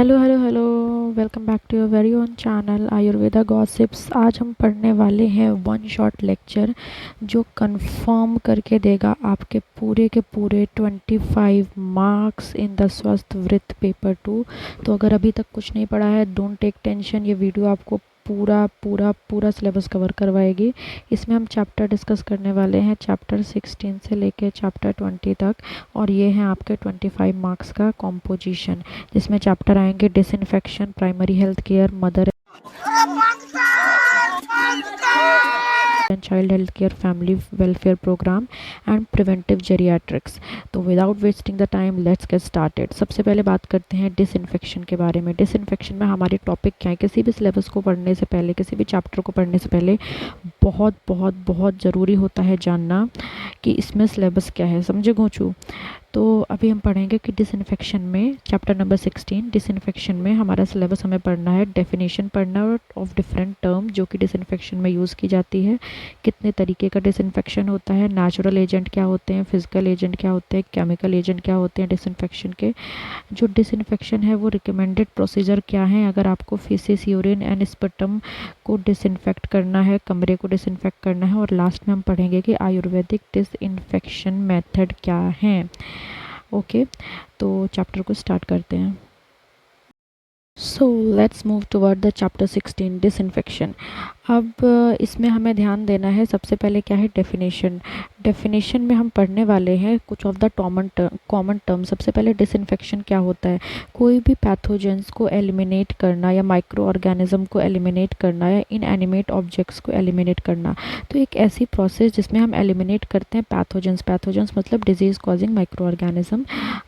Hello hello hello. Welcome back to your very own channel Ayurveda gossips. आज हम पढ़ने वाले हैं वन शॉट लेक्चर जो कंफर्म करके देगा आपके पूरे के पूरे 25 मार्क्स इन द स्वस्थ वृत्त पेपर 2। तो अगर अभी तक कुछ नहीं पढ़ा है, डोंट टेक टेंशन, ये वीडियो आपको पूरा पूरा पूरा सिलेबस कवर करवाएगी। इसमें हम चैप्टर डिस्कस करने वाले हैं, चैप्टर 16 से लेके चैप्टर 20 तक। और ये हैं आपके 25 मार्क्स का कॉम्पोजिशन, जिसमें चैप्टर आएंगे disinfection, primary health care, mother and child health care, family welfare programme and preventive geriatrics. तो without wasting the time let's get started. सबसे पहले बात करते हैं डिसइंफेक्शन के बारे में। डिसइंफेक्शन में हमारे टॉपिक क्या है? किसी भी सिलेबस को पढ़ने से पहले, किसी भी चैप्टर को पढ़ने से पहले बहुत बहुत बहुत ज़रूरी होता है जानना कि इसमें सिलेबस क्या है। समझे गोचू? तो अभी हम पढ़ेंगे कि डिसइंफेक्शन में चैप्टर नंबर 16 डिसइंफेक्शन में हमारा सिलेबस हमें पढ़ना है, डेफिनेशन पढ़ना है ऑफ डिफरेंट टर्म जो कि डिसइंफेक्शन में यूज़ की जाती है, कितने तरीके का डिसइंफेक्शन होता है, नेचुरल एजेंट क्या होते हैं, फिजिकल एजेंट क्या होते हैं, केमिकल एजेंट क्या होते हैं डिसइंफेक्शन के, जो डिसइंफेक्शन है वो रिकमेंडेड प्रोसीजर क्या है अगर आपको फीसिस, यूरिन एंड स्पर्टम को डिसइंफेक्ट करना है, कमरे को डिसइंफेक्ट करना है। और लास्ट में हम पढ़ेंगे कि आयुर्वेदिक डिसइंफेक्शन मेथड क्या है। ओके, तो चैप्टर को स्टार्ट करते हैं। So let's move toward the chapter 16 disinfection. अब इसमें हमें ध्यान देना है, सबसे पहले क्या है डेफिनेशन। डेफिनेशन में हम पढ़ने वाले हैं कुछ ऑफ द कॉमन टर्म। सबसे पहले डिसइंफेक्शन क्या होता है? कोई भी पैथोजेंस को एलिमिनेट करना या माइक्रो ऑर्गेनिज्म को एलिमिनेट करना या इनएनिमेट ऑब्जेक्ट्स को एलिमिनेट करना। तो एक ऐसी प्रोसेस जिसमें हम एलिमिनेट करते हैं पैथोजेंस। पैथोजेंस मतलब डिजीज़ कॉजिंग माइक्रो ऑर्गेनिज्म,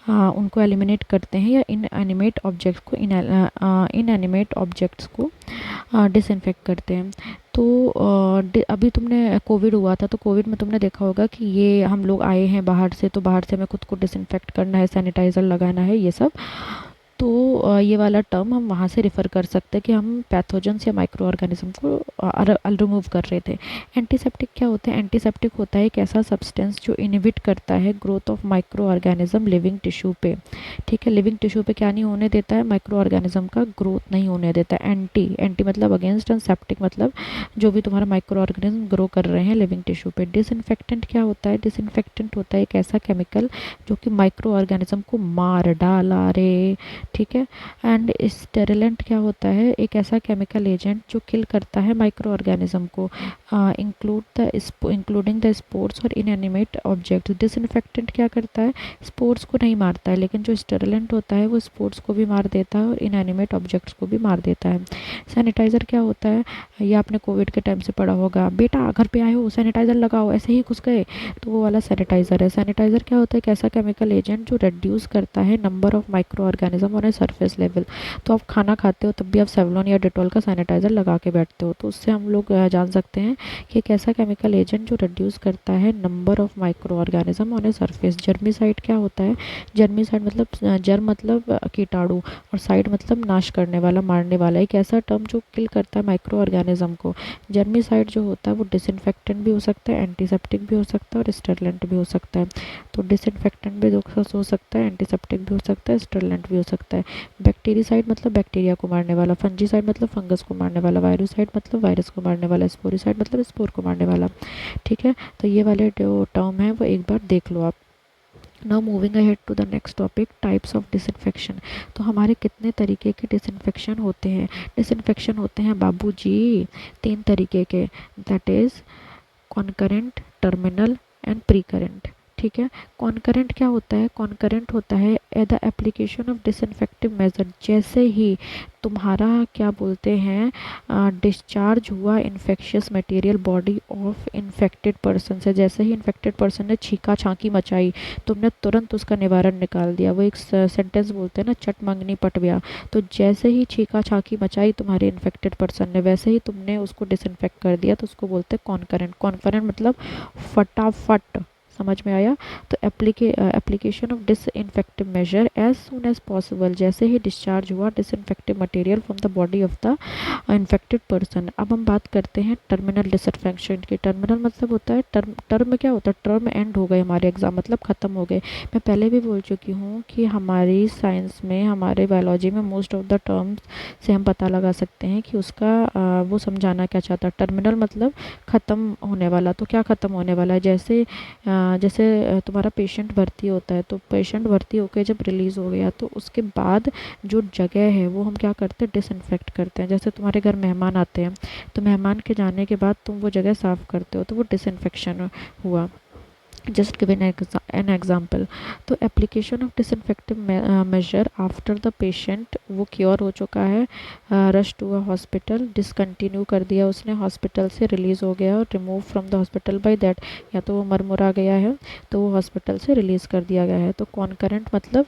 उनको एलिमिनेट करते हैं, या इनएनिमेट ऑब्जेक्ट्स को इनएनिमेट ऑब्जेक्ट्स को डिसइंफेक्ट करते हैं। तो अभी तुमने कोविड हुआ था, तो कोविड में तुमने देखा होगा कि ये हम लोग आए हैं बाहर से, तो बाहर से हमें खुद को डिसइंफेक्ट करना है, सैनिटाइज़र लगाना है, ये सब। तो ये वाला टर्म हम वहाँ से रेफ़र कर सकते हैं कि हम पैथोजेंस या माइक्रो ऑर्गेनिज्म को रिमूव कर रहे थे। एंटीसेप्टिक क्या होता है? एंटीसेप्टिक होता है एक ऐसा सब्सटेंस जो इनहिबिट करता है growth of micro organism living tissue पे। ठीक है, लिविंग टिश्यू पे क्या नहीं होने देता है? माइक्रो ऑर्गेनिज्म का ग्रोथ नहीं होने देता है। एंटी मतलब अगेंस्ट, एंड सेप्टिक मतलब जो भी तुम्हारा माइक्रो ऑर्गेनिज्म ग्रो कर रहे हैं लिविंग टिश्यू पे। डिसइंफेक्टेंट क्या होता है? डिसइंफेक्टेंट होता है एक ऐसा केमिकल जो कि माइक्रो ऑर्गेनिज्म को मार डाला रे। ठीक है। एंड स्टेरिलेंट क्या होता है? एक ऐसा केमिकल एजेंट जो किल करता है माइक्रो ऑर्गेनिज्म को, इंक्लूडिंग द स्पोर्स और इनएनिमेट ऑब्जेक्ट। डिसइंफेक्टेंट क्या करता है? स्पोर्स को नहीं मारता है, लेकिन जो स्टेरिलेंट होता है वो स्पोर्स को भी मार देता है और इनएनिमेट ऑब्जेक्ट्स को भी मार देता है। सैनिटाइज़र क्या होता है? ये आपने कोविड के टाइम से पढ़ा होगा, बेटा घर पे आए हो सैनिटाइज़र लगाओ, ऐसे ही घुस गए, तो वो वाला सैनिटाइज़र है। सैनिटाइज़र क्या होता है? एक ऐसा केमिकल एजेंट जो रिड्यूस करता है number of micro organism on a surface level. तो आप खाना खाते हो तब भी आप सेवलॉन या डेटॉल का सैनिटाइज़र लगा के बैठते हो, तो उससे हम लोग जान सकते हैं कि एक ऐसा केमिकल एजेंट जो रिड्यूस करता है number of micro organism on a surface. Germicide क्या होता है? जर्मिसाइड मतलब जर्म मतलब कीटाणु, और साइड मतलब नाश करने वाला, मारने वाला, एक ऐसा टर्म जो किल करता है माइक्रो ऑर्गेनिज्म को। जर्मिसाइड जो होता है वो डिसइंफेक्टेंट भी हो सकता है, एंटीसेप्टिक भी हो सकता है और स्टेरिलेंट भी हो सकता है। तो डिसइंफेक्टेंट भी हो सकता है, एंटीसेप्टिक भी हो सकता है, स्टेरिलेंट भी हो सकता है। बैक्टीरिसाइड मतलब बैक्टीरिया को मारने वाला, फंजीसाइड मतलब फंगस को मारने वाला, वायरोसाइड मतलब वायरस को मारने वाला, स्पोरिसाइड मतलब स्पोर को मारने वाला। ठीक है, तो ये वाले जो टर्म है वो एक बार देख लो आप। Now moving ahead to the next topic, types of disinfection. तो हमारे कितने तरीके के डिसइंफेक्शन होते हैं? डिसइंफेक्शन होते हैं बाबूजी 3 तरीके के, that is concurrent, terminal and precurrent. ठीक है। कॉन्करेंट क्या होता है? कॉन्करेंट होता है the application of disinfective measure. जैसे ही तुम्हारा क्या बोलते हैं डिस्चार्ज हुआ infectious material body of infected person से, जैसे ही इन्फेक्टेड पर्सन ने छीका छांकी मचाई, तुमने तुरंत उसका निवारण निकाल दिया। वो एक सेंटेंस बोलते हैं ना, चट मंगनी पट गया। तो जैसे ही छीका छांकी मचाई तुम्हारे इन्फेक्टेड पर्सन ने, वैसे ही तुमने उसको डिसइंफेक्ट कर दिया, तो उसको बोलते हैं कॉन्करेंट। कॉन्करेंट मतलब फटाफट, समझ में आया। तो application of disinfective measure as soon as possible, जैसे ही डिस्चार्ज हुआ disinfective material from the body of the infected person. अब हम बात करते हैं टर्मिनल डिसइंफेक्शन की। टर्मिनल मतलब होता है टर्म क्या होता है, टर्म एंड हो गए हमारे एग्जाम, मतलब ख़त्म हो गए। मैं पहले भी बोल चुकी हूँ कि हमारी साइंस में, हमारे बायोलॉजी में मोस्ट ऑफ द टर्म्स से हम पता लगा सकते हैं कि उसका वो समझाना क्या चाहता है। टर्मिनल मतलब ख़त्म होने वाला। तो क्या ख़त्म होने वाला है, जैसे तुम्हारा पेशेंट भर्ती होता है, तो पेशेंट भर्ती होकर जब रिलीज़ हो गया तो उसके बाद जो जगह है वो हम क्या करते हैं, डिसइंफेक्ट करते हैं। जैसे तुम्हारे घर मेहमान आते हैं तो मेहमान के जाने के बाद तुम वो जगह साफ़ करते हो, तो वो डिसइंफेक्शन हुआ। Just given an example. तो application of disinfective measure after the patient, वो क्योर हो चुका है, rush to a hospital, discontinue कर दिया उसने, हॉस्पिटल से रिलीज़ हो गया और remove from the hospital by that, या तो वो मरमुरा गया है तो वो हॉस्पिटल से रिलीज़ कर दिया गया है। तो कॉन्करेंट मतलब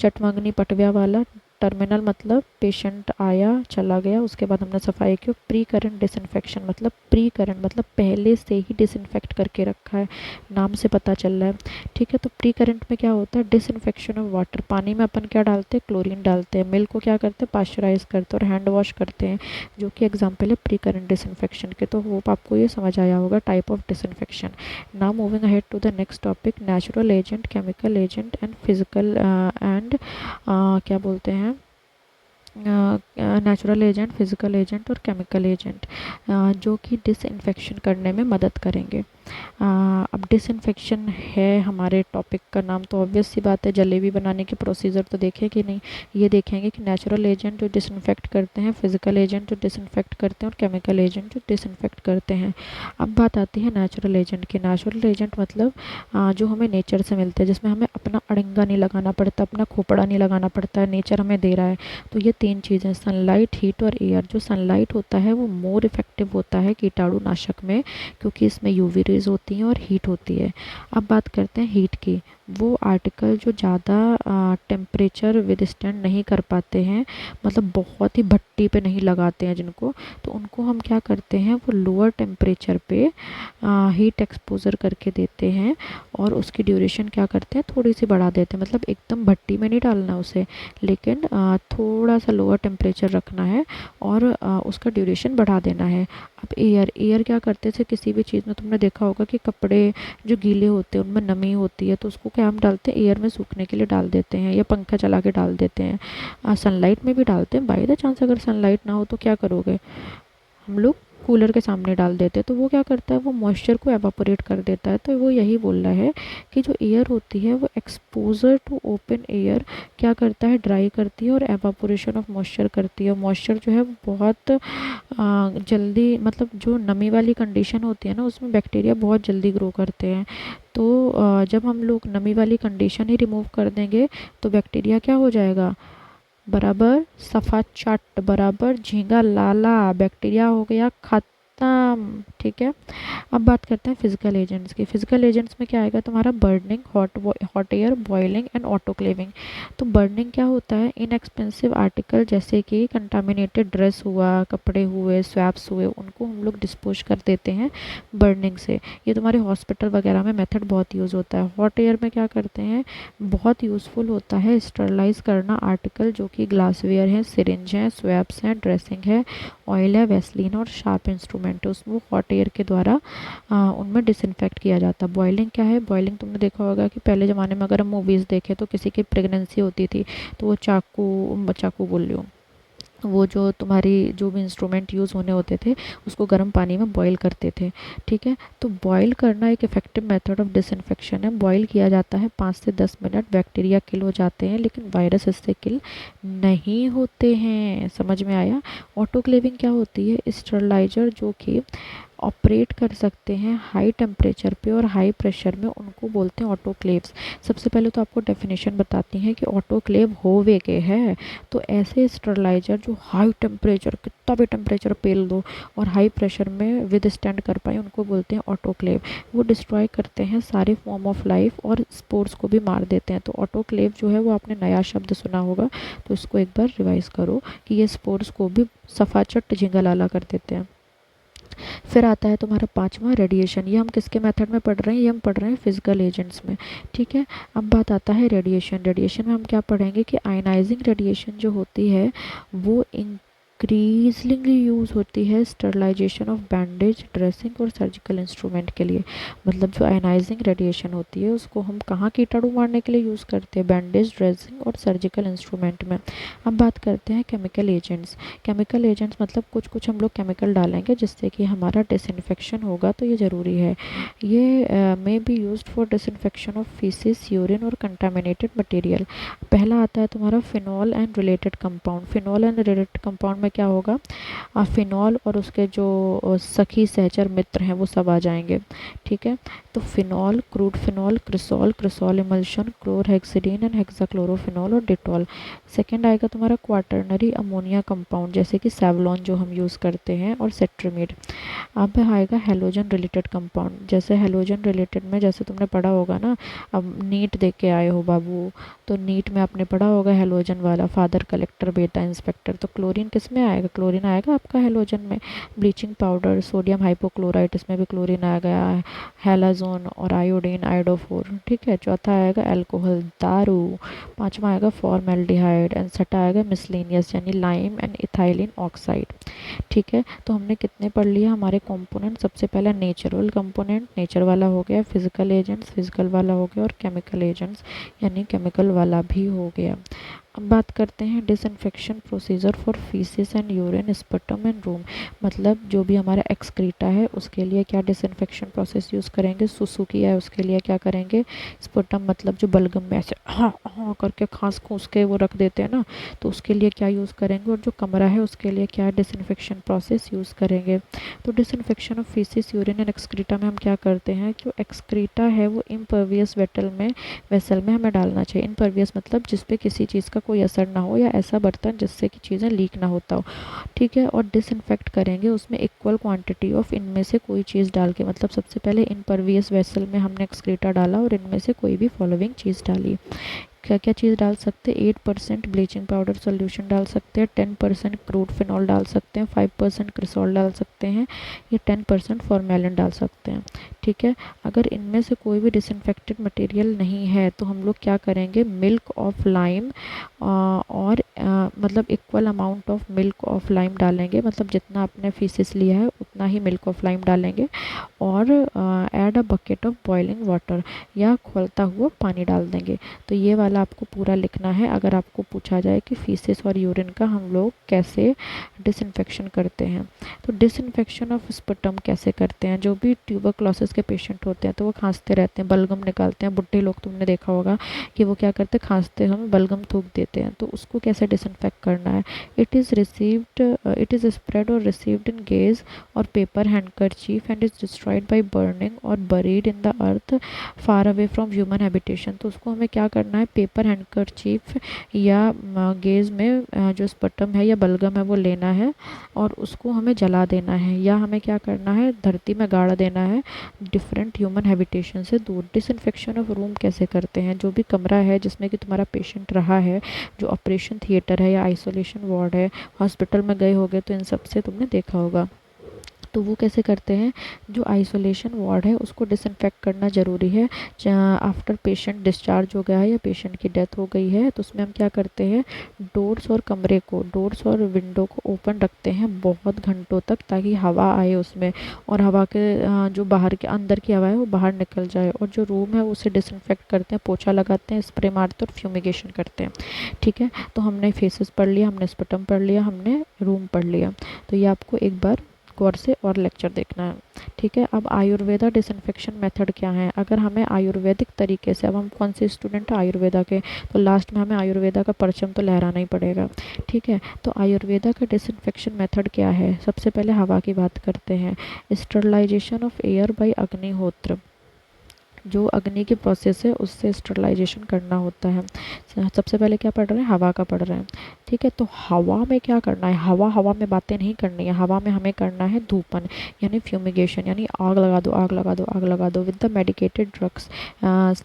चटमंगनी पटव्या वाला। टर्मिनल मतलब पेशेंट आया चला गया, उसके बाद हमने सफाई की। प्री करंट डिसइंफेक्शन मतलब प्री करंट मतलब पहले से ही डिसइंफेक्ट करके रखा है, नाम से पता चल रहा है। ठीक है, तो प्री करंट में क्या होता है, डिसइंफेक्शन ऑफ वाटर। पानी में अपन क्या डालते हैं, क्लोरीन डालते हैं। मिल्क को क्या करते हैं, पास्चराइज करते हैं और हैंड वॉश करते हैं, जो कि एग्जाम्पल है प्री करंट डिसइंफेक्शन के। तो होप आपको ये समझ आया होगा type of disinfection. Now moving ahead to the next topic, natural agent, chemical agent and physical एंड क्या बोलते हैं, नेचुरल एजेंट, फिजिकल एजेंट और केमिकल एजेंट, जो कि डिसइंफेक्शन करने में मदद करेंगे। अब डिसइंफेक्शन है हमारे टॉपिक का नाम, तो ऑब्वियस सी बात है जलेबी बनाने के प्रोसीजर तो देखे कि नहीं, ये देखेंगे कि नेचुरल एजेंट जो डिसइंफेक्ट करते हैं, फिजिकल एजेंट जो डिसइंफेक्ट करते हैं और केमिकल एजेंट जो डिसइंफेक्ट करते हैं। अब बात आती है नेचुरल एजेंट की। नेचुरल एजेंट मतलब जो हमें नेचर से मिलते हैं, जिसमें हमें अपना अड़ंगा नहीं लगाना पड़ता, अपना खोपड़ा नहीं लगाना पड़ता है, नेचर हमें दे रहा है। तो ये तीन चीज़ें, सनलाइट, हीट और एयर। जो सनलाइट होता है वो मोर इफेक्टिव होता है कीटाणुनाशक में, क्योंकि इसमें यूवी रेज होती हैं और हीट होती है। अब बात करते हैं हीट की। वो आर्टिकल जो ज़्यादा टेम्परेचर विदस्टैंड नहीं कर पाते हैं, मतलब बहुत ही भट्टी पे नहीं लगाते हैं जिनको, तो उनको हम क्या करते हैं, वो लोअर टेम्परेचर पे हीट एक्सपोजर करके देते हैं और उसकी ड्यूरेशन क्या करते हैं, थोड़ी सी बढ़ा देते हैं। मतलब एकदम भट्टी में नहीं डालना उसे, लेकिन थोड़ा सा लोअर टेम्परेचर रखना है और उसका ड्यूरेशन बढ़ा देना है। अब एयर क्या करते थे, किसी भी चीज़ में तुमने देखा होगा कि कपड़े जो गीले होते हैं उनमें नमी होती है, तो उसको क्या हम डालते हैं, एयर में सूखने के लिए डाल देते हैं या पंखा चला के डाल देते हैं। सनलाइट में भी डालते हैं। बाय द चांस अगर सनलाइट ना हो तो क्या करोगे, हम लोग कूलर के सामने डाल देते हैं, तो वो क्या करता है, वो मॉइस्चर को एवापोरेट कर देता है। तो वो यही बोल रहा है कि जो एयर होती है वो एक्सपोजर टू ओपन एयर क्या करता है, ड्राई करती है और एवापोरेशन ऑफ मॉइस्चर करती है। मॉइस्चर जो है वो बहुत जल्दी, मतलब जो नमी वाली कंडीशन होती है ना, उसमें बैक्टीरिया बहुत जल्दी ग्रो करते हैं। तो जब हम लोग नमी वाली कंडीशन ही रिमूव कर देंगे तो बैक्टीरिया क्या हो जाएगा, बराबर सफ़ा चट, बराबर झींगा लाला, बैक्टीरिया हो गया खत्म। ठीक है, अब बात करते हैं फिजिकल एजेंट्स की। फिजिकल एजेंट्स में क्या आएगा तुम्हारा, burning, hot air, boiling and autoclaving. तो बर्निंग क्या होता है, इनएक्सपेंसिव आर्टिकल जैसे कि कंटामिनेटेड ड्रेस हुआ, कपड़े हुए, स्वैप्स हुए, उनको हम लोग डिस्पोज कर देते हैं बर्निंग से। ये तुम्हारे हॉस्पिटल वगैरह में मेथड बहुत यूज़ होता है। हॉट एयर में क्या करते हैं, बहुत यूज़फुल होता है स्टरलाइज करना आर्टिकल, जो कि ग्लासवेयर है, सिरिंज है, स्वैप्स हैं, ड्रेसिंग है, ऑयल है, वैसलीन और शार्प इंस्ट्रूमेंट है, उसको हॉट एयर के द्वारा उनमें डिसइंफेक्ट किया जाता है। बॉइलिंग क्या है, बॉइलिंग तुमने देखा होगा कि पहले ज़माने में अगर हम मूवीज़ देखें तो किसी की प्रेगनेंसी होती थी तो वो चाकू बोल रही हूँ, वो जो तुम्हारी जो भी इंस्ट्रूमेंट यूज़ होने होते थे उसको गर्म पानी में बॉईल करते थे। ठीक है, तो बॉईल करना एक इफ़ेक्टिव मेथड ऑफ डिसइंफेक्शन है। बॉईल किया जाता है 5 से 10 मिनट, बैक्टीरिया किल हो जाते हैं लेकिन वायरस इससे किल नहीं होते हैं। समझ में आया। ऑटोक्लेविंग क्या होती है, स्टरलाइजर जो कि ऑपरेट कर सकते हैं हाई टेम्परेचर पे और हाई प्रेशर में, उनको बोलते हैं ऑटोक्लेव्स। सबसे पहले तो आपको डेफिनेशन बताती हैं कि ऑटोक्लेव होवे के है। तो ऐसे स्टरलाइजर जो हाई टेम्परेचर, कितना भी टेम्परेचर पेल दो और हाई प्रेशर में विद स्टैंड कर पाए, उनको बोलते हैं ऑटोक्लेव। वो डिस्ट्रॉय करते हैं सारे फॉर्म ऑफ लाइफ और स्पोर्स को भी मार देते हैं। तो ऑटोक्लेव जो है वो आपने नया शब्द सुना होगा, तो इसको एक बार रिवाइज करो कि ये स्पोर्स को भी सफाचट झिंगा लाला कर देते हैं। फिर आता है तुम्हारा पांचवा रेडिएशन। ये हम किसके मेथड में पढ़ रहे हैं? ये हम पढ़ रहे हैं फिजिकल एजेंट्स में। ठीक है, अब बात आता है रेडिएशन। रेडिएशन में हम क्या पढ़ेंगे कि आयनाइजिंग रेडिएशन जो होती है वो इंक्रीजली यूज़ होती है स्टरलाइजेशन ऑफ बैंडेज, ड्रेसिंग और सर्जिकल इंस्ट्रूमेंट के लिए। मतलब जो आयनाइजिंग रेडिएशन होती है उसको हम कहाँ कीटाणु मारने के लिए यूज़ करते हैं? बैंडेज, ड्रेसिंग और सर्जिकल इंस्ट्रूमेंट में। अब बात करते हैं केमिकल एजेंट्स। केमिकल एजेंट्स मतलब कुछ कुछ हम लोग केमिकल डालेंगे जिससे कि हमारा डिसइंफेक्शन होगा, तो ये ज़रूरी है। ये may be used for disinfection of faeces, urine और कंटामिनेटेड मटेरियल। पहला आता है तुम्हारा phenol and related compound. Phenol and related compound में क्या होगा? फिनॉल और उसके जो सखी सहचर मित्र हैं वो सब आ जाएंगे। ठीक है, तो phenol, crude phenol, cresol, cresol emulsion, chlorhexidine and hexachlorophenol और डिटॉल। सेकंड आएगा तुम्हारा क्वाटरनरी अमोनिया कंपाउंड जैसे कि सेवलॉन जो हम यूज़ करते हैं, और सेट्रीमेड। अब आएगा हेलोजन रिलेटेड कंपाउंड। जैसे हेलोजन रिलेटेड में जैसे तुमने पढ़ा होगा ना, अब नीट देख के आए हो बाबू, तो नीट में आपने पढ़ा होगा हेलोजन वाला, फादर कलेक्टर बेटा इंस्पेक्टर। तो क्लोरीन किस में आएगा? क्लोरीन आएगा आपका हेलोजन में। ब्लीचिंग पाउडर, सोडियम हाइपोक्लोराइट, इसमें भी क्लोरीन आ गया है। हैलाजोन और आयोडीन, आयोडोफोर। ठीक है, चौथा आएगा अल्कोहल, दारू। पांचवा आएगा फॉर्मेल्डिहाइड एंड छठा आएगा मिसलेनियस यानी लाइम एंड इथाइलिन ऑक्साइड। ठीक है, तो हमने कितने पढ़ लिया हमारे कंपोनेंट? सबसे पहला नेचुरल कंपोनेंट, नेचर वाला हो गया। फिजिकल एजेंट्स, फिजिकल वाला हो गया। और केमिकल एजेंट्स यानी केमिकल वाला भी हो गया। अब बात करते हैं disinfection procedure for faeces and urine, sputum and room. मतलब जो भी हमारा एक्सक्रीटा है उसके लिए क्या डिसइंफेक्शन प्रोसेस यूज़ करेंगे? सुसु किया है उसके लिए क्या करेंगे? स्पटम मतलब जो बलगम में ऐसे हाँ हाँ करके खांस खूंस के वो रख देते हैं ना, तो उसके लिए क्या यूज़ करेंगे? और जो कमरा है उसके लिए क्या डिसइंफेक्शन प्रोसेस यूज़ करेंगे? तो disinfection of faeces, urine and excreta में हम क्या करते हैं? जो एक्सक्रीटा है वो इम्पर्वियस वेसल में हमें डालना चाहिए। इम्पर्वियस मतलब जिस पे किसी चीज़ का कोई असर ना हो, या ऐसा बर्तन जिससे कि चीज़ें लीक ना होता हो। ठीक है, और डिसइंफेक्ट करेंगे उसमें इक्वल क्वांटिटी ऑफ इनमें से कोई चीज़ डाल के। मतलब सबसे पहले इम्पर्वियस वेसल में हमने एक्सक्रीटा डाला और इनमें से कोई भी फॉलोइंग चीज़ डाली। क्या क्या चीज़ डाल सकते हैं? 8% ब्लीचिंग पाउडर सॉल्यूशन डाल सकते हैं, 10% क्रूड फिनॉल डाल सकते हैं, 5% क्रिसॉल डाल सकते हैं, या 10% फॉर्मेलिन डाल सकते हैं। ठीक है, अगर इनमें से कोई भी डिसइंफेक्टेड मटेरियल नहीं है तो हम लोग क्या करेंगे? मिल्क ऑफ लाइम और मतलब equal amount of milk of lime डालेंगे। मतलब जितना आपने फीसिस लिया है उतना ही मिल्क ऑफ लाइम डालेंगे। और add a bucket of boiling water, या खौलता हुआ पानी डाल देंगे। तो ये वाला आपको पूरा लिखना है अगर आपको पूछा जाए कि फीसिस और यूरिन का हम लोग कैसे डिसइंफेक्शन करते हैं। तो डिसइंफेक्शन ऑफ स्पटम कैसे करते हैं? जो भी ट्यूबरक्लोसिस के पेशेंट होते हैं तो वो खांसते रहते हैं, बलगम निकालते हैं। बुढ़े लोग तुमने देखा होगा कि वो क्या करते हैं? खांसते समय बलगम थूक देते हैं। तो उसको कैसे डिसइंफेक्ट करना है? इट इज़ स्प्रेड और रिसीव्ड इन गेज और paper handkerchief and is destroyed by burning और buried in the earth far away from human habitation. तो उसको हमें क्या करना है? पेपर हैंडकरचीफ या गेज में जो स्पटम है या बलगम है वो लेना है और उसको हमें जला देना है, या हमें क्या करना है? धरती में गाड़ देना है डिफरेंट ह्यूमन हैबिटेशन से दूर। डिसइंफेक्शन ऑफ रूम कैसे करते हैं? जो भी कमरा है जिसमें कि तुम्हारा पेशेंट रहा है, जो ऑपरेशन थिएटर है या आइसोलेशन वार्ड है, हॉस्पिटल में गए होगे तो इन सब से तुमने देखा होगा। तो वो कैसे करते हैं? जो आइसोलेशन वार्ड है उसको डिसइंफेक्ट करना ज़रूरी है। आफ्टर पेशेंट डिस्चार्ज हो गया है या पेशेंट की डेथ हो गई है तो उसमें हम क्या करते हैं? डोर्स और विंडो को ओपन रखते हैं बहुत घंटों तक, ताकि हवा आए उसमें, और हवा के जो बाहर के अंदर की हवा है वो बाहर निकल जाए। और जो रूम है उसे डिसइंफेक्ट करते हैं, पोछा लगाते हैं, स्प्रे मारते हैं और फ्यूमिगेशन करते हैं। ठीक है, तो हमने फेसेस पढ़ लिया, हमने स्पटम पढ़ लिया, हमने रूम पढ़ लिया। तो ये आपको एक बार गौर से और लेक्चर देखना है। ठीक है, अब आयुर्वेदा डिसइंफेक्शन मेथड क्या है? अगर हमें आयुर्वेदिक तरीके से, अब हम कौन से स्टूडेंट हैं आयुर्वेदा के, तो लास्ट में हमें आयुर्वेदा का परचम तो लहराना ही पड़ेगा। ठीक है, तो आयुर्वेदा का डिसइंफेक्शन मेथड क्या है? सबसे पहले हवा की बात करते हैं। स्टरलाइजेशन ऑफ एयर बाय अग्निहोत्र। जो अग्नि की प्रोसेस है उससे स्टरलाइजेशन करना होता है। सबसे पहले क्या पढ़ रहे हैं, हवा का पढ़ रहे हैं। ठीक है, तो हवा में क्या करना है, हवा हवा में बातें नहीं करनी है, हवा में हमें करना है धूपन यानी फ्यूमिगेशन, यानी आग लगा दो आग लगा दो आग लगा दो with the medicated drugs.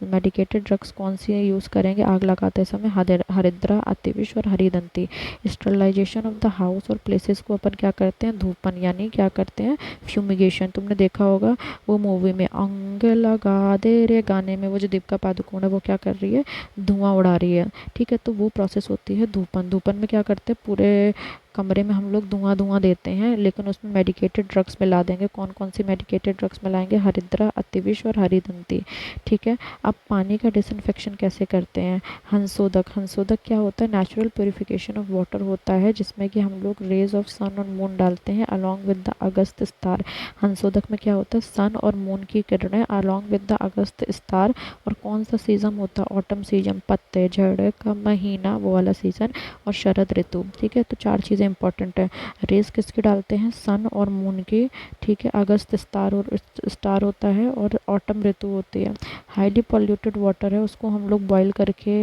Medicated drugs कौन सी यूज़ करेंगे आग लगाते समय, हरिद्रा, अतिविश और हरिदंती। स्टरलाइजेशन ऑफ द हाउस और प्लेसेस को अपन क्या करते हैं, धूपन यानी क्या करते हैं, फ्यूमिगेशन। तुमने देखा होगा वो मूवी में अंग लगा दे रे गाने में वो जो दीपिका पादुकोण है वो क्या कर रही है, धुआं उड़ा रही है। ठीक है, तो वो प्रोसेस होती है धूपन। धूपन में क्या करते हैं, पूरे कमरे में हम लोग धुआं धुआं देते हैं, लेकिन उसमें मेडिकेटेड ड्रग्स मिला देंगे। कौन कौन सी मेडिकेटेड ड्रग्स मिलाएंगे, हरिद्रा, अतिविश और हरिदंती। ठीक है, अब पानी का डिसइंफेक्शन कैसे करते हैं, हंसोदक। हंसोदक क्या होता है, नेचुरल प्योरिफिकेशन ऑफ वाटर होता है, जिसमें कि हम लोग रेज ऑफ सन और मून डालते हैं along with the Agast star. हंसोदक में क्या होता है, सन और मून की किरणें along with the Agast star. और कौन सा सीजन होता है, ऑटम सीजन, पतझड़ का महीना वो वाला सीजन, और शरद ऋतु। ठीक है, तो 4 चीज़ें इंपॉर्टेंट है। रेस किसकी डालते हैं, सन और मून की। ठीक है, अगस्त स्टार और स्टार होता है, और ऑटम ऋतु होती है। हाईली पॉल्यूटेड वाटर है, उसको हम लोग बॉईल करके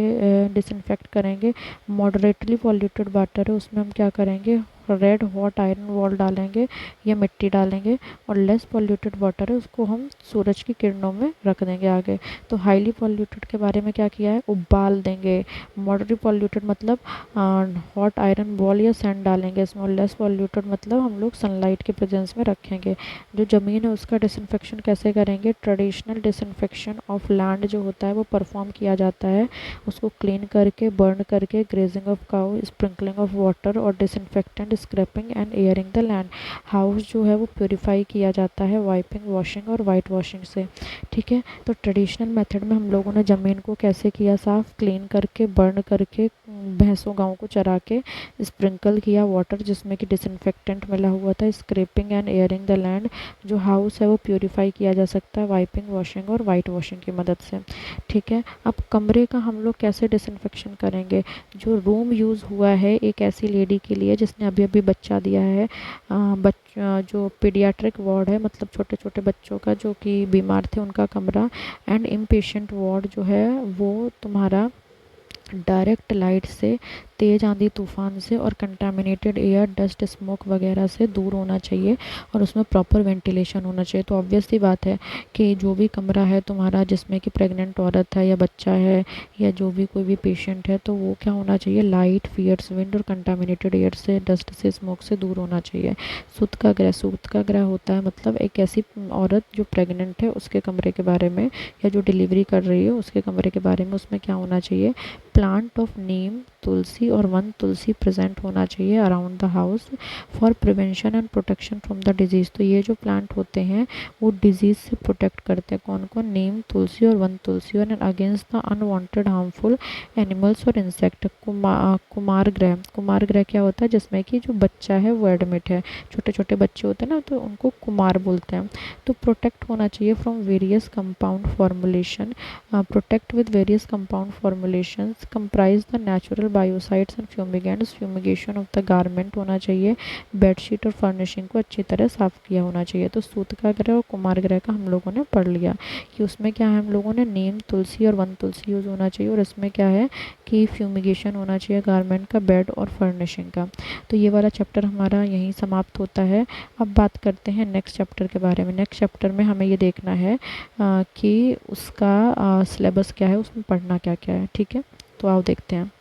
डिसइंफेक्ट करेंगे। मॉडरेटली पॉल्यूटेड वाटर है, उसमें हम क्या करेंगे, रेड हॉट आयरन वॉल डालेंगे या मिट्टी डालेंगे। और लेस पॉल्यूटेड वाटर है, उसको हम सूरज की किरणों में रख देंगे आगे। तो हाईली पॉल्यूटेड के बारे में क्या किया है, उबाल देंगे। मॉडरेटली पॉल्यूटेड मतलब हॉट आयरन बॉल या सैंड डालेंगे इसमें। और लेस पॉल्यूटेड मतलब हम लोग सनलाइट के प्रेजेंस में रखेंगे। जो ज़मीन है उसका डिसइंफेक्शन कैसे करेंगे, ट्रेडिशनल डिसइंफेक्शन ऑफ लैंड जो होता है वो परफॉर्म किया जाता है। उसको क्लीन करके, बर्न करके, grazing of cow, sprinkling of water और disinfectant, scraping and airing the land. House जो है वो प्योरीफाई किया जाता है वाइपिंग, वॉशिंग और वाइट वॉशिंग से। ठीक है, तो ट्रेडिशनल मेथड में हम लोगों ने ज़मीन को कैसे किया साफ़, क्लीन करके, बर्न करके, भैंसों गाँव को चरा के, स्प्रिंकल किया वाटर जिसमें कि डिसइंफेक्टेंट मिला हुआ था, scraping and airing the land. जो हाउस है वो प्योरीफाई किया जा सकता है वाइपिंग, वॉशिंग और वाइट वॉशिंग की मदद से। ठीक है, अब कमरे का हम लोग कैसे डिसइंफेक्शन करेंगे। जो रूम यूज़ हुआ है एक ऐसी लेडी के लिए जिसने अभी अभी बच्चा दिया है, जो पीडियाट्रिक वार्ड है, मतलब छोटे छोटे बच्चों का जो कि बीमार थे उनका कमरा, एंड इम्पेशेंट वार्ड जो है वो तुम्हारा डायरेक्ट लाइट से, तेज़ आंधी तूफान से और कंटामिनेटेड एयर, डस्ट, स्मोक वगैरह से दूर होना चाहिए, और उसमें प्रॉपर वेंटिलेशन होना चाहिए। तो ऑब्वियस सी बात है कि जो भी कमरा है तुम्हारा जिसमें कि प्रेग्नेंट औरत है या बच्चा है या जो भी कोई भी पेशेंट है, तो वो क्या होना चाहिए, लाइट, फियर्स विंड और कंटामिनेटेड एयर से, डस्ट से, स्मोक से दूर होना चाहिए। सूतकाग्रह, सूतकाग्रह होता है मतलब एक ऐसी औरत जो प्रेग्नेंट है उसके कमरे के बारे में, या जो डिलीवरी कर रही है उसके कमरे के बारे में। उसमें क्या होना चाहिए, प्लांट ऑफ नीम, तुलसी और वन तुलसी प्रेजेंट होना चाहिए around the house for prevention and protection from the disease. तो ये जो प्लांट होते हैं वो डिजीज़ से प्रोटेक्ट करते हैं। कौन कौन, नीम, तुलसी और वन तुलसी। और against the unwanted harmful animals और इंसेक्ट। कुमार ग्रह, कुमार ग्रह क्या होता है, जिसमें कि जो बच्चा है वो एडमिट है, छोटे छोटे बच्चे होते हैं ना, तो उनको कुमार बोलते हैं। तो प्रोटेक्ट होना चाहिए from various compound formulation, protect with various compound formulations, comprise the natural biocides and fumigants. Fumigation of the garment होना चाहिए। बेडशीट और फर्निशिंग को अच्छी तरह साफ़ किया होना चाहिए। तो सूतकाग्रह और कुमार ग्रह का हम लोगों ने पढ़ लिया कि उसमें क्या है, हम लोगों ने नीम, तुलसी और वन तुलसी यूज़ होना चाहिए, और इसमें क्या है कि फ्यूमिगेशन होना चाहिए गारमेंट का, बेड और फर्निशिंग का। तो ये वाला चैप्टर हमारा यहीं समाप्त होता है। अब बात करते हैं नेक्स्ट चैप्टर के बारे में। नेक्स्ट चैप्टर में हमें ये देखना है कि उसका सिलेबस क्या है, उसमें पढ़ना क्या क्या है। ठीक है, तो आओ देखते हैं।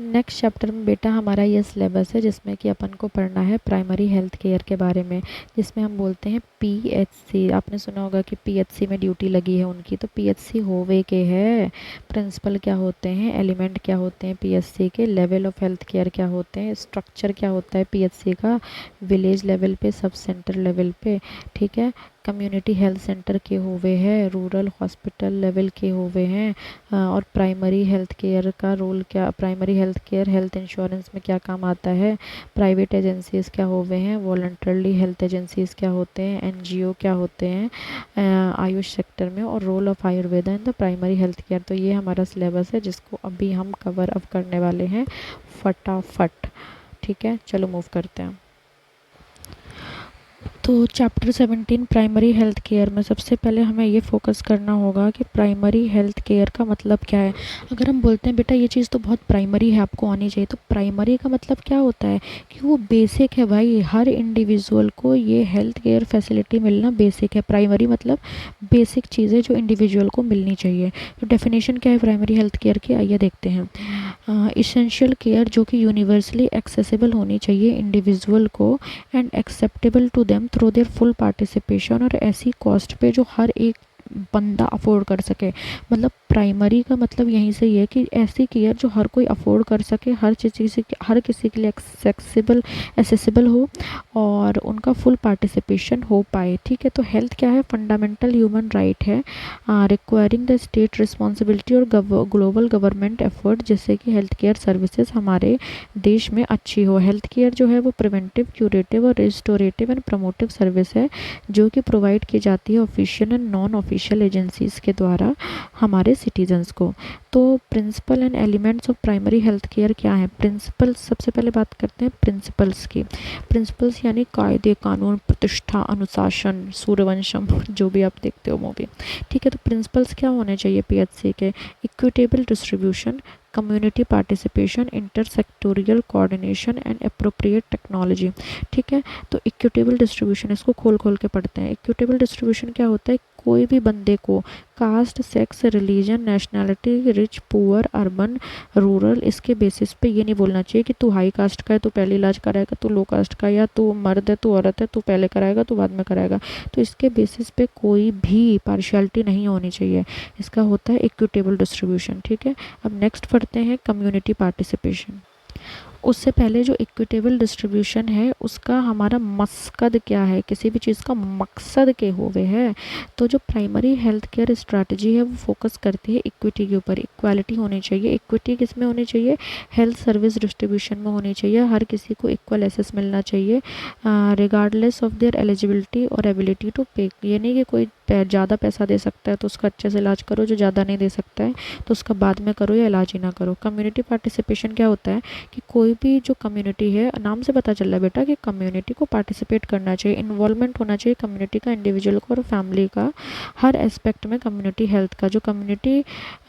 नेक्स्ट चैप्टर में बेटा हमारा ये सिलेबस है जिसमें कि अपन को पढ़ना है प्राइमरी हेल्थ केयर के बारे में, जिसमें हम बोलते हैं पीएचसी। आपने सुना होगा कि पीएचसी में ड्यूटी लगी है उनकी, तो पीएचसी होवे के है, प्रिंसिपल क्या होते हैं, एलिमेंट क्या होते हैं पीएचसी के, लेवल ऑफ हेल्थ केयर क्या होते हैं, स्ट्रक्चर क्या होता है पीएचसी का, विलेज लेवल पे, सब सेंटर लेवल पे। ठीक है, कम्युनिटी हेल्थ सेंटर के हुए हैं, रूरल हॉस्पिटल लेवल के हुए हैं, और प्राइमरी हेल्थ केयर का रोल क्या, primary health care health insurance में क्या काम आता है, प्राइवेट एजेंसीज़ क्या हुए हैं, वॉलंटरली हेल्थ एजेंसीज़ क्या होते हैं, एनजीओ क्या होते हैं आयुष सेक्टर में, और role of Ayurveda in the primary health care. तो ये हमारा सिलेबस है जिसको अभी हम कवर अप करने वाले हैं फटाफट। ठीक है, चलो मूव करते हैं। तो चैप्टर 17 प्राइमरी हेल्थ केयर में सबसे पहले हमें ये फोकस करना होगा कि प्राइमरी हेल्थ केयर का मतलब क्या है। अगर हम बोलते हैं बेटा ये चीज़ तो बहुत प्राइमरी है, आपको आनी चाहिए, तो प्राइमरी का मतलब क्या होता है कि वो बेसिक है भाई। हर इंडिविजुअल को ये हेल्थ केयर फैसिलिटी मिलना बेसिक है। प्राइमरी मतलब बेसिक चीज़ें जो इंडिविजुअल को मिलनी चाहिए। तो डेफिनेशन क्या है प्राइमरी हेल्थ केयर की, आइए देखते हैं। इसेंशियल केयर जो कि यूनिवर्सली एक्सेसिबल होनी चाहिए इंडिविजुअल को and acceptable to them through their full participation, और ऐसी कॉस्ट पे जो हर एक बंदा अफोर्ड कर सके। मतलब प्राइमरी का मतलब यहीं से ये है कि ऐसी केयर जो हर कोई अफोर्ड कर सके, हर किसी के लिए एक्सेसिबल हो और उनका फुल पार्टिसिपेशन हो पाए। ठीक है, तो हेल्थ क्या है, फंडामेंटल ह्यूमन राइट है रिक्वायरिंग द स्टेट रिस्पॉन्सिबिलिटी और ग्लोबल गवर्नमेंट एफर्ट, जिससे कि हेल्थ केयर सर्विसेज हमारे देश में अच्छी हो। हेल्थ केयर जो है वो प्रिवेंटिव, क्यूरेटिव और रिस्टोरेटिव एंड प्रमोटिव सर्विस है जो कि प्रोवाइड की जाती है official and non official agencies के द्वारा हमारे सिटीजन्स को। तो principal and elements of primary health care क्या है। प्रिंसिपल्स, सबसे पहले बात करते हैं प्रिंसिपल्स की। प्रिंसिपल्स यानी कायदे, कानून, प्रतिष्ठा, अनुशासन, सूर्यवंशम, जो भी आप देखते हो मूवी। ठीक है, तो प्रिंसिपल्स क्या होने चाहिए पीएचसी के। Equitable distribution, community participation, intersectoral coordination and appropriate technology. ठीक है, तो इक्विटेबल डिस्ट्रीब्यूशन, इसको खोल खोल के पढ़ते हैं। इक्विटेबल डिस्ट्रीब्यूशन क्या होता है, कोई भी बंदे को caste, sex, religion, nationality, rich, poor, urban, rural, इसके बेसिस पे ये नहीं बोलना चाहिए कि तू हाई कास्ट का है तो पहले इलाज कराएगा, तू लो कास्ट का, या तू मर्द है तू औरत है तू पहले कराएगा तू बाद में कराएगा। तो इसके बेसिस पे कोई भी पार्शियलिटी नहीं होनी चाहिए। इसका होता है इक्विटेबल डिस्ट्रीब्यूशन। ठीक है, अब नेक्स्ट पढ़ते हैं कम्युनिटी पार्टिसिपेशन। उससे पहले जो इक्विटेबल डिस्ट्रीब्यूशन है उसका हमारा मकसद क्या है, किसी भी चीज़ का मकसद के होवे है। तो जो प्राइमरी हेल्थ केयर स्ट्रैटेजी है वो फोकस करती है इक्विटी के ऊपर। इक्वालिटी होनी चाहिए। इक्विटी किस में होनी चाहिए, हेल्थ सर्विस डिस्ट्रीब्यूशन में होनी चाहिए। हर किसी को इक्वल एक्सेस मिलना चाहिए रिगार्डलेस ऑफ देयर एलिजिबिलिटी और एबिलिटी टू पे। ये नहीं कि कोई ज़्यादा पैसा दे सकता है तो उसका अच्छे से इलाज करो, जो ज़्यादा नहीं दे सकता है तो उसका बाद में करो या इलाज ही ना करो। कम्युनिटी पार्टिसिपेशन क्या होता है कि कोई भी जो कम्युनिटी है, नाम से पता चल रहा है बेटा कि कम्युनिटी को पार्टिसिपेट करना चाहिए, इन्वॉल्वमेंट होना चाहिए कम्युनिटी का, इंडिविजुअल को और फैमिली का, हर एस्पेक्ट में कम्युनिटी हेल्थ का। जो कम्युनिटी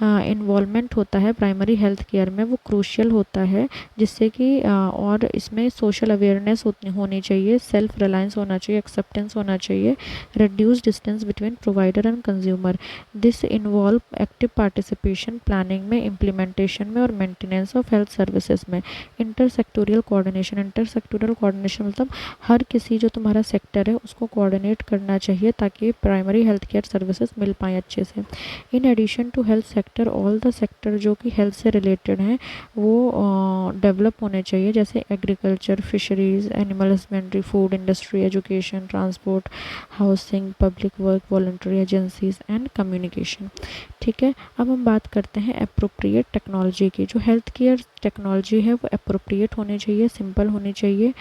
इन्वॉल्वमेंट होता है प्राइमरी हेल्थ केयर में वो क्रूशियल होता है, जिससे कि और इसमें सोशल अवेयरनेस होनी चाहिए, सेल्फ रिलायंस होना चाहिए, एक्सेप्टेंस होना चाहिए, reduce distance between provider and consumer. This involve active participation planning में, इम्प्लीमेंटेशन में और मेंटेनेंस ऑफ हेल्थ सर्विसेज में। इंटरसेक्टोरियल कोऑर्डिनेशन, इंटरसेक्टोरियल कोऑर्डिनेशन मतलब हर किसी जो तुम्हारा सेक्टर है उसको कोऑर्डिनेट करना चाहिए ताकि प्राइमरी हेल्थ केयर सर्विसेज मिल पाए अच्छे से। In addition to health sector, all the sector जो कि हेल्थ से रिलेटेड हैं वो डेवलप होने चाहिए, जैसे agriculture, fisheries, animal husbandry, food industry, education, transport, housing, public work, voluntary agencies and communication. ठीक है, अब हम बात करते हैं अप्रोप्रिएट टेक्नोलॉजी की। जो हेल्थ केयर टेक्नोलॉजी है वो अप्रोप्रिएट होनी चाहिए, सिंपल होनी चाहिए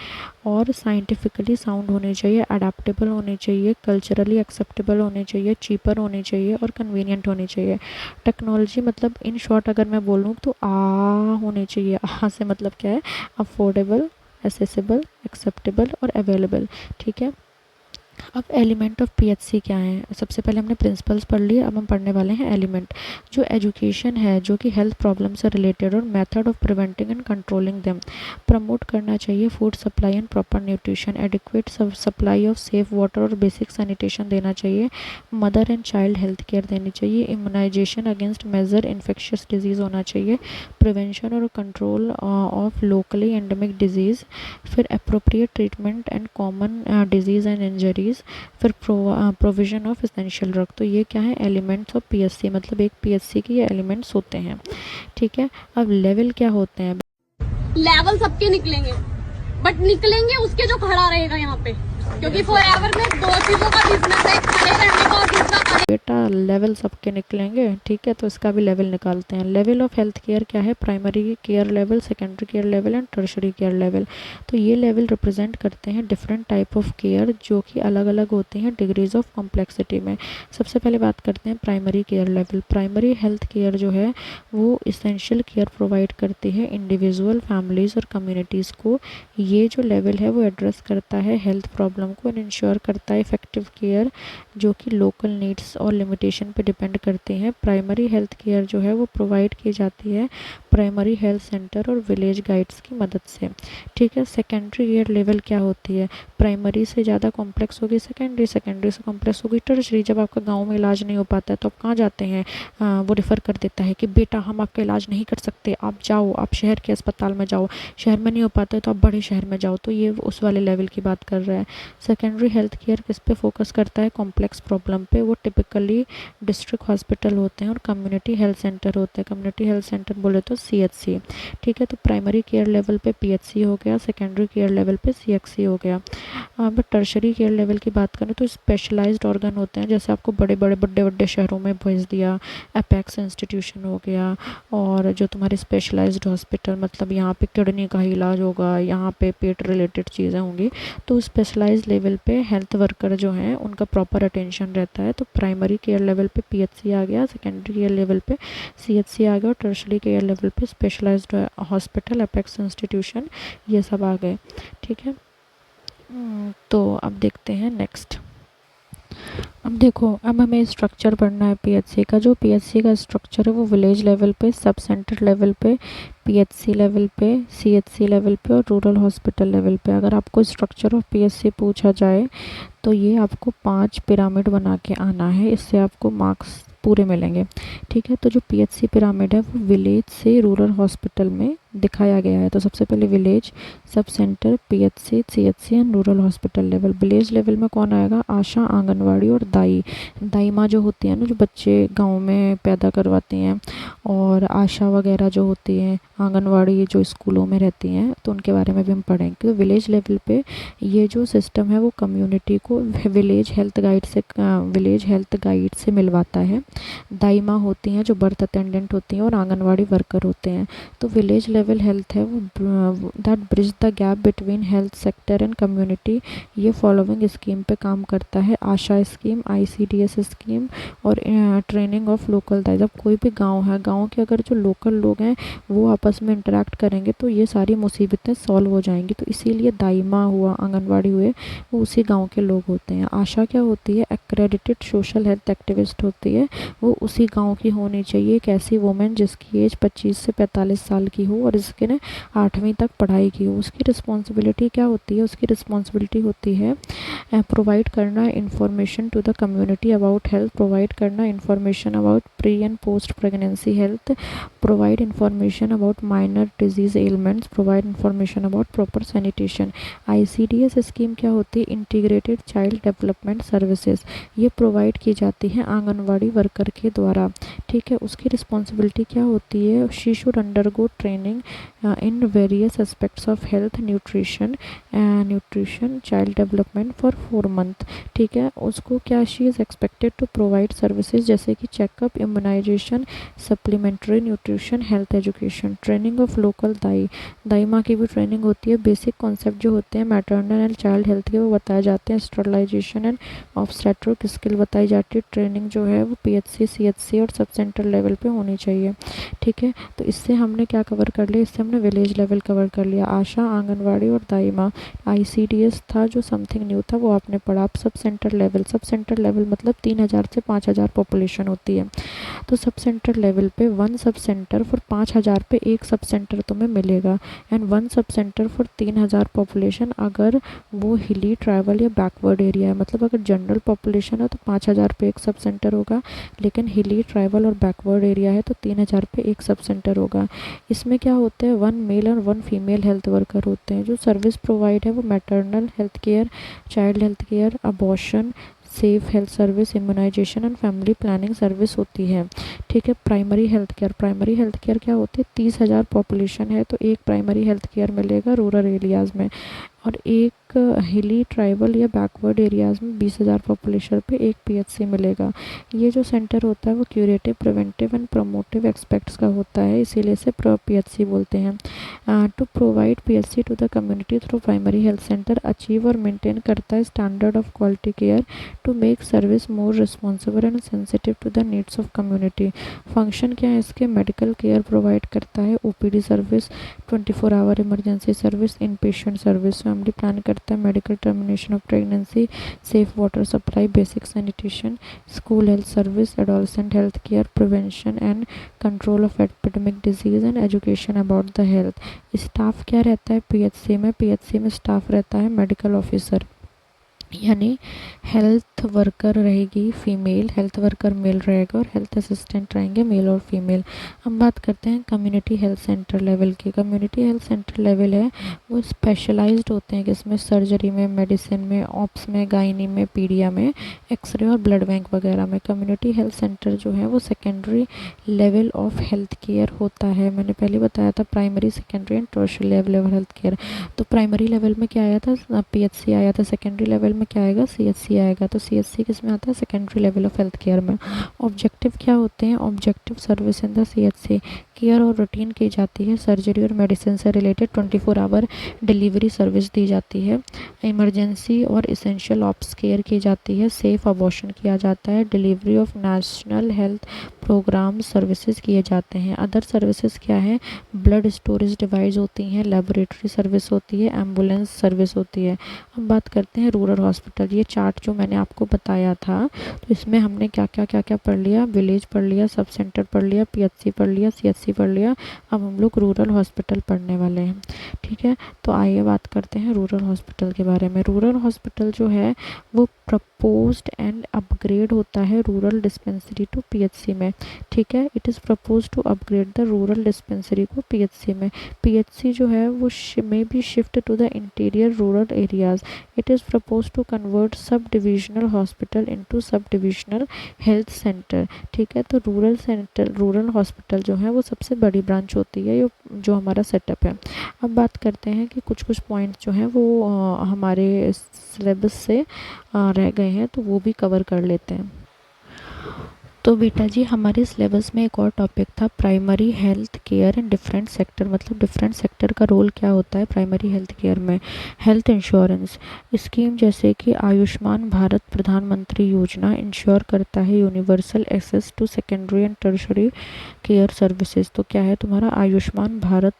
और साइंटिफिकली साउंड होनी चाहिए, अडेप्टेबल होनी चाहिए, कल्चरली एक्सेप्टेबल होनी चाहिए, चीपर होनी चाहिए और कन्वीनियंट होनी चाहिए। टेक्नोलॉजी मतलब इन शॉर्ट अगर मैं बोलूँ तो होनी चाहिए। से मतलब क्या है, अफोर्डेबल, एसेसिबल, एक्सेप्टेबल और अवेलेबल। ठीक है, अब एलिमेंट ऑफ पीएचसी क्या है। सबसे पहले हमने प्रिंसिपल्स पढ़ लिए, अब हम पढ़ने वाले हैं एलिमेंट। जो एजुकेशन है जो कि हेल्थ प्रॉब्लम से रिलेटेड और method of preventing and controlling them. Promote करना चाहिए food supply and proper nutrition, adequate supply of safe water और बेसिक सैनिटेशन देना चाहिए। Mother and child health care देनी चाहिए। Immunisation against major infectious disease होना चाहिए। प्रिवेंशन और control of locally endemic disease. फिर appropriate treatment and common disease and injuries. फिर प्रोविजन ऑफ एसेंशियल ड्रग। तो ये क्या है, एलिमेंट्स ऑफ पीएचसी, मतलब एक पीएचसी के ये एलिमेंट्स होते हैं। ठीक है, अब लेवल क्या होते हैं। लेवल सबके निकलेंगे बट निकलेंगे उसके जो खड़ा रहेगा यहाँ पे, क्योंकि फॉरएवर में दो चीजों का बिजनेस है, खड़े रहने का और दूसरा बेटा लेवल सबके निकलेंगे। ठीक है, तो इसका भी लेवल निकालते हैं। लेवल ऑफ हेल्थ केयर क्या है, primary care level, secondary care level and tertiary care level. तो ये लेवल रिप्रेजेंट करते हैं डिफरेंट टाइप ऑफ केयर जो कि अलग अलग होती हैं डिग्रीज ऑफ कॉम्प्लेक्सिटी में। सबसे पहले बात करते हैं primary care level. Primary health care जो है वो इसेंशियल केयर प्रोवाइड करती है इंडिविजुअल, फैमिलीज़ और कम्युनिटीज़ को। ये जो लेवल है वो एड्रेस करता है हेल्थ प्रॉब्लम प्रॉब्लम को इंश्योर करता है इफ़ेक्टिव केयर जो कि लोकल नीड्स और लिमिटेशन पे डिपेंड करते हैं। प्राइमरी हेल्थ केयर जो है वो प्रोवाइड की जाती है प्राइमरी हेल्थ सेंटर और विलेज गाइड्स की मदद से। ठीक है, सेकेंडरी केयर लेवल क्या होती है? प्राइमरी से ज़्यादा कॉम्प्लेक्स होगी सेकेंडरी, सेकेंडरी से कॉम्प्लेक्स होगी टर्शरी। जब आपका गाँव में इलाज नहीं हो पाता है तो आप कहाँ जाते हैं? वो रेफ़र कर देता है कि बेटा हम आपका इलाज नहीं कर सकते, आप जाओ, आप शहर के अस्पताल में जाओ, शहर में नहीं हो पाता है तो आप बड़े शहर में जाओ। तो ये उस वाले लेवल की बात कर रहा है। सेकेंडरी हेल्थ केयर किस पे फोकस करता है? कॉम्प्लेक्स प्रॉब्लम पे। वो टिपिकली डिस्ट्रिक्ट हॉस्पिटल होते हैं और कम्युनिटी हेल्थ सेंटर होते हैं। कम्युनिटी हेल्थ सेंटर बोले तो CHC। ठीक है, तो प्राइमरी केयर लेवल पे PHC हो गया, सेकेंडरी केयर लेवल पे CHC हो गया। अब टर्शरी केयर लेवल की बात करें तो स्पेशलाइज्ड ऑर्गन होते हैं, जैसे आपको बड़े बड़े शहरों में भेज दिया, अपेक्स इंस्टीट्यूशन हो गया, और जो तुम्हारे स्पेशलाइज्ड हॉस्पिटल मतलब यहाँ पे किडनी का इलाज होगा, यहाँ पे पेट रिलेटेड चीज़ें होंगी, तो स्पेशलाइज्ड लेवल पे हेल्थ वर्कर जो हैं उनका प्रॉपर अटेंशन रहता है। तो प्राइमरी केयर लेवल पे PHC आ गया, सेकेंडरी केयर लेवल पे CHC आ गया, और टर्शरी केयर लेवल पे स्पेशलाइज्ड हॉस्पिटल, अपेक्स इंस्टीट्यूशन, ये सब आ गए। ठीक है, तो अब देखते हैं नेक्स्ट। अब देखो, अब हमें स्ट्रक्चर पढ़ना है PHC का। जो PHC का स्ट्रक्चर है वो विलेज लेवल पे, सब सेंटर लेवल पे, PHC लेवल पे, CHC लेवल पे और रूरल हॉस्पिटल लेवल पे। अगर आपको स्ट्रक्चर ऑफ PHC पूछा जाए तो ये आपको 5 पिरामिड बना के आना है, इससे आपको मार्क्स पूरे मिलेंगे। ठीक है, तो जो PHC पिरामिड है वो विलेज से रूरल हॉस्पिटल में दिखाया गया है। तो सबसे पहले village, sub centre, PHC, CHC and rural hospital level. Village level में कौन आएगा? आशा, आंगनवाड़ी और दाई। दाई माँ जो होती है ना, जो बच्चे गांव में पैदा करवाती हैं, और आशा वगैरह जो होती हैं, आंगनवाड़ी जो स्कूलों में रहती हैं, तो उनके बारे में भी हम पढ़ेंगे। क्योंकि विलेज लेवल पे ये जो सिस्टम है वो कम्युनिटी को विलेज हेल्थ गाइड से मिलवाता है। दाई माँ होती हैं जो बर्थ अटेंडेंट होती हैं, और आंगनवाड़ी वर्कर होते हैं। तो विलेज लेवल हेल्थ है वो that bridge the gap between health sector and community. ये फॉलोइंग स्कीम पे काम करता है: आशा स्कीम, ICDS स्कीम और ट्रेनिंग ऑफ लोकल दाई। जब कोई भी गांव है, गांव के अगर जो लोकल लोग हैं वो आपस में इंटरेक्ट करेंगे तो ये सारी मुसीबतें सॉल्व हो जाएंगी। तो इसीलिए दाई माँ हुआ, आंगनवाड़ी हुए, वो उसी गाँव के लोग होते हैं। आशा क्या होती है? एक्रेडिटेड सोशल हेल्थ एक्टिविस्ट होती है, वो उसी गांव की होनी चाहिए। एक ऐसी वुमेन जिसकी एज 25 से 45 साल की हो और इसके ने 8वीं तक पढ़ाई की हो। उसकी रिस्पॉन्सिबिलिटी क्या होती है? उसकी रिस्पॉन्सिबिलिटी होती है प्रोवाइड करना information to the community about health, provide करना information about pre and post pregnancy health, provide information about minor disease elements, provide information about proper sanitation. ICDS scheme क्या होती है? Integrated child development services. ये provide की जाती है anganwadi worker के द्वारा। ठीक है, उसकी रिस्पॉन्सिबिलिटी क्या होती है? She should undergo training in various aspects of health, nutrition child development for 4 month. ठीक है, उसको क्या, she is expected to provide services जैसे कि checkup, immunisation, supplementary nutrition, health education. Training of local दाई माँ की भी ट्रेनिंग होती है। बेसिक कॉन्सेप्ट जो होते हैं मैटरनल एंड चाइल्ड हेल्थ के वो बताए जाते हैं। स्टरलाइजेशन एंड ऑब्स्टेट्रिक स्किल बताई जाती है। ट्रेनिंग जो है वो PHC, CHC और सब सेंटर लेवल पे होनी चाहिए। ठीक है, तो इससे हमने क्या कवर कर लिया? इससे हमने विलेज लेवल कवर कर लिया, आशा, आंगनवाड़ी और दाई माँ। ICDS था जो समथिंग न्यू था, वो आपने पढ़ा। अब सब सेंटर लेवल मतलब 3000 से 5000 पॉपुलेशन होती है। तो सब सेंटर लेवल पे 1 सब सेंटर फॉर 5000 पे 1 सब सेंटर तुम्हें मिलेगा, and 1 sub centre for 3000 population अगर वो हिली, ट्राइबल या बैकवर्ड एरिया है। मतलब अगर जनरल पॉपुलेशन है तो 5000 पे 1 सब सेंटर होगा, लेकिन हिली, ट्राइबल और बैकवर्ड एरिया है तो 3000 पे 1 सब सेंटर होगा। इसमें क्या होता है? 1 मेल और 1 फीमेल हेल्थ वर्कर होते हैं। जो सर्विस प्रोवाइड है वो maternal health care, child health care, abortion, safe health service, immunisation and family planning service होती है। ठीक है, प्राइमरी हेल्थ केयर क्या होती है? 30,000 पॉपुलेशन है तो एक प्राइमरी हेल्थ केयर मिलेगा रूरल एरियाज़ में, और एक हिली, ट्राइबल या बैकवर्ड एरियाज़ में 20,000 पॉपुलेशन पे एक PHC मिलेगा। ये जो सेंटर होता है वो curative, preventive and promotive aspects का होता है, इसीलिए इसे PHC बोलते हैं। To provide PHC to the community through primary health centre achieve और मेंटेन करता है standard of quality care to make service more responsible and sensitive to the needs of community. Function क्या है इसके? मेडिकल केयर प्रोवाइड करता है, OPD service, 24 hour emergency service, in patient service, family plan करता है, medical termination of pregnancy, safe water supply, basic sanitation, school health service, adolescent health care, prevention and control of epidemic disease and education about the health. Staff क्या रहता है PHC में? PHC में staff रहता है medical officer, यानी health worker रहेगी female, health worker mail रहेगा और हेल्थ असिस्टेंट रहेंगे मेल और फीमेल। हम बात करते हैं कम्युनिटी हेल्थ सेंटर लेवल की। कम्युनिटी हेल्थ सेंटर लेवल है वो स्पेशलाइज्ड होते हैं किसमें? सर्जरी में, मेडिसिन में, ऑप्स में, गायनी में, पीडिया में, एक्सरे और ब्लड बैंक वगैरह में। कम्युनिटी हेल्थ सेंटर जो है वो secondary level of health care होता है। मैंने पहले बताया था primary, secondary and tertiary level of health care. तो प्राइमरी लेवल में क्या आया था? पीएचसी आया था। सेकेंडरी लेवल में क्या आएगा? सीएचसी आएगा। तो सीएचसी किस में आता है? Secondary level of health care में। ऑब्जेक्टिव क्या होते हैं? Objective service in the CHC, care और रूटीन की जाती है, सर्जरी और मेडिसिन से रिलेटेड 24 आवर डिलीवरी सर्विस दी जाती है, इमरजेंसी और इसेंशियल ऑप्स केयर की जाती है, सेफ अबॉर्शन किया जाता है, delivery of national health programme services किए जाते हैं। अदर सर्विसेज क्या है? ब्लड स्टोरेज डिवाइस होती हैं, लेबोरेटरी सर्विस होती है, एम्बुलेंस सर्विस होती है। अब बात करते हैं रूरल हॉस्पिटल। ये चार्ट जो मैंने आपको बताया था, तो इसमें हमने क्या क्या पढ़ लिया? विलेज पढ़ लिया, सब सेंटर पढ़ लिया, पीएचसी पढ़ लिया, सीएचसी पढ़ लिया। अब हम लोग रूरल हॉस्पिटल पढ़ने वाले हैं, ठीक है। तो आइए बात करते हैं रूरल हॉस्पिटल के बारे में। रूरल हॉस्पिटल जो है वो प्रपोज्ड एंड अपग्रेड होता है रूरल डिस्पेंसरी टू पीएचसी में, ठीक है। It is propose to upgrade the rural dispensary को पीएचसी में। पीएचसी जो है वो may be shift to the interior rural areas. It is propose to convert sub divisional hospital into sub divisional health centre, ठीक है। तो rural hospital जो है वो सबसे बड़ी ब्रांच होती है जो हमारा सेटअप है। अब बात करते हैं कि कुछ पॉइंट जो हैं वो हमारे सिलेबस से रह गए हैं, तो वो भी कवर कर लेते हैं। तो बेटा जी हमारे सिलेबस में एक और टॉपिक था primary health care in different sector, मतलब डिफरेंट सेक्टर का रोल क्या होता है प्राइमरी हेल्थ केयर में। हेल्थ इंश्योरेंस स्कीम जैसे कि आयुष्मान भारत प्रधानमंत्री योजना इंश्योर करता है universal access to secondary and tertiary care services. तो क्या है तुम्हारा आयुष्मान भारत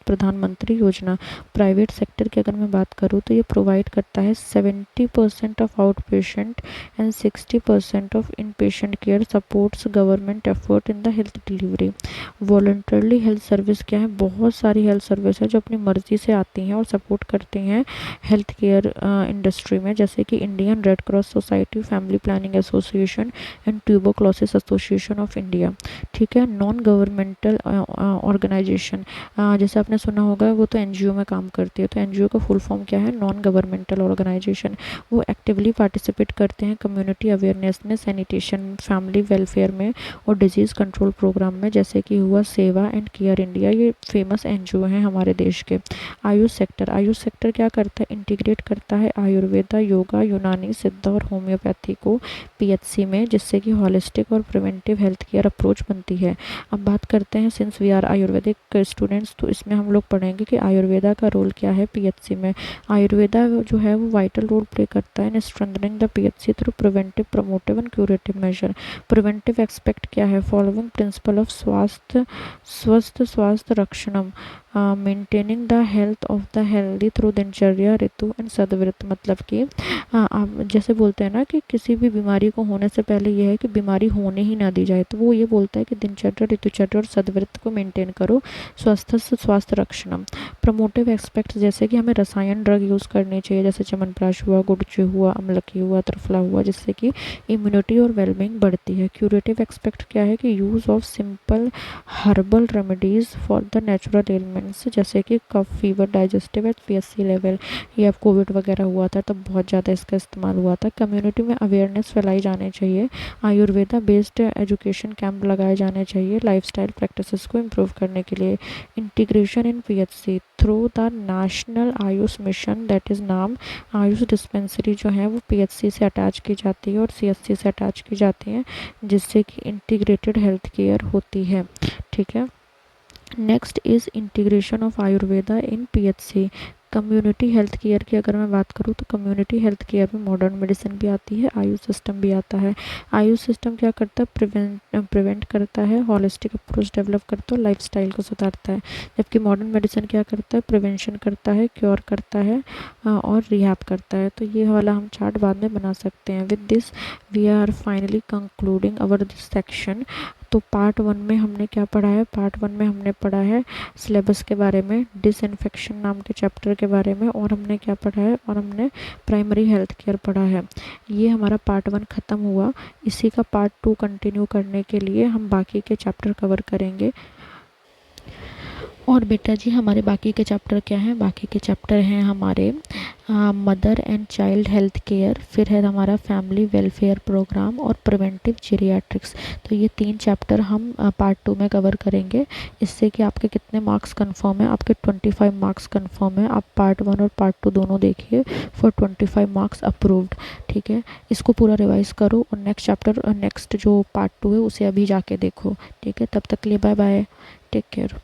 प्रधानमंत्री योजना। प्राइवेट सेक्टर की अगर मैं बात करूँ तो ये प्रोवाइड करता है 70% of out patient and 60% of in patient care, supports government effort in the health delivery. Voluntarily health service क्या है? बहुत सारी हेल्थ सर्विस है जो अपनी मर्जी से आती हैं और सपोर्ट करती हैं हेल्थ केयर इंडस्ट्री में, जैसे कि Indian red cross society, family planning association and tuberculosis association of India, ठीक है। नॉन गवर्नमेंटल ऑर्गेनाइजेशन, जैसे आपने सुना होगा वो तो एनजीओ में काम करती है, तो एनजीओ का फुल फॉर्म क्या है? Non governmental organisation. वो एक्टिवली पार्टिसिपेट करते हैं कम्युनिटी अवेयरनेस में, सैनिटेशन, फैमिली वेलफेयर में और डिजीज़ कंट्रोल प्रोग्राम में, जैसे कि हुआ सेवा एंड केयर इंडिया, ये फेमस एनजीओ हैं हमारे देश के। आयुष सेक्टर क्या करता है? इंटीग्रेट करता है आयुर्वेदा, योगा, यूनानी, सिद्ध और होम्योपैथी को पीएचसी में, जिससे कि हॉलिस्टिक और प्रिवेंटिव हेल्थ केयर अप्रोच बनती है। अब बात करते हैं, since we are Ayurvedic students, तो इसमें हम लोग पढ़ेंगे कि आयुर्वेदा का रोल क्या है पीएचसी में। आयुर्वेदा जो है वो वाइटल रोल प्ले करता है in strengthening the PHC through preventive, promotive and curative measure. Preventive expect क्या है? फॉलोइंग प्रिंसिपल ऑफ स्वस्थ स्वास्थ्य रक्षणम, maintaining the health of the healthy through दिनचर्या, ऋतु एंड सदवृत्त। मतलब कि आप जैसे बोलते हैं ना कि किसी भी बीमारी को होने से पहले यह है कि बीमारी होने ही ना दी जाए, तो वो ये बोलता है कि दिनचर्या, ऋतुचर्या और सदवृत्त को मेंटेन करो, स्वास्थ्य रक्षणम। प्रमोटिव एक्सपेक्ट जैसे कि हमें रसायन ड्रग यूज़ करनी चाहिए, जैसे च्यवनप्राश हुआ, गुड़चू हुआ, अमलकी हुआ, त्रिफला हुआ, जिससे कि इम्यूनिटी और वेलबींग बढ़ती है। क्यूरेटिव एक्सपेक्ट क्या है? कि use of simple herbal remedies for the natural elements, जैसे कि cough, fever, digestive at PHC level. ये अब कोविड वगैरह हुआ था तब बहुत ज़्यादा इसका इस्तेमाल हुआ था। कम्युनिटी में अवेयरनेस फैलाई जानी चाहिए, आयुर्वेदा बेस्ड एजुकेशन कैंप लगाए जाने चाहिए लाइफस्टाइल प्रैक्टिसेस को इम्प्रूव करने के लिए। Integration in PHC through the national Ayush mission, that is नाम। आयुष डिस्पेंसरी जो है वो पीएचसी से अटैच की जाती है और सीएचसी से अटैच की जाती है, जिससे कि इंटीग्रेटेड हेल्थ केयर होती है, ठीक है। Next is integration of Ayurveda in PHC. Community health care की अगर मैं बात करूँ तो कम्युनिटी हेल्थ केयर में मॉडर्न मेडिसिन भी आती है, आयुष सिस्टम भी आता है। आयुष सिस्टम क्या करता है, प्रिवेंट करता है, हॉलिस्टिक अप्रोच डेवलप करता है, लाइफस्टाइल को सुधारता है। जबकि मॉडर्न मेडिसिन क्या करता है, प्रिवेंशन करता है, क्योर करता है और रिहैब करता है। तो ये वाला हम चार्ट बाद में बना सकते हैं। With this we are finally concluding our this section. तो पार्ट 1 में हमने क्या पढ़ा है, पार्ट 1 में हमने पढ़ा है सिलेबस के बारे में, डिसइंफेक्शन नाम के चैप्टर के बारे में, और हमने क्या पढ़ा है, और हमने प्राइमरी हेल्थ केयर पढ़ा है। ये हमारा पार्ट 1 ख़त्म हुआ। इसी का पार्ट 2 कंटिन्यू करने के लिए हम बाकी के चैप्टर कवर करेंगे। और बेटा जी हमारे बाकी के चैप्टर क्या हैं, बाकी के चैप्टर हैं हमारे mother and child health care, फिर है हमारा फैमिली वेलफेयर प्रोग्राम और प्रिवेंटिव जेरियाट्रिक्स। तो ये 3 चैप्टर हम पार्ट 2 में कवर करेंगे। इससे कि आपके कितने मार्क्स कंफर्म है, आपके 25 मार्क्स कंफर्म है। आप पार्ट 1 और पार्ट 2 दोनों देखिए फॉर 25 मार्क्स अप्रूव्ड। ठीक है, इसको पूरा रिवाइज करो और नेक्स्ट चैप्टर नेक्स्ट जो पार्ट 2 है उसे अभी जाके देखो। ठीक है, तब तक के लिए बाय बाय, टेक केयर।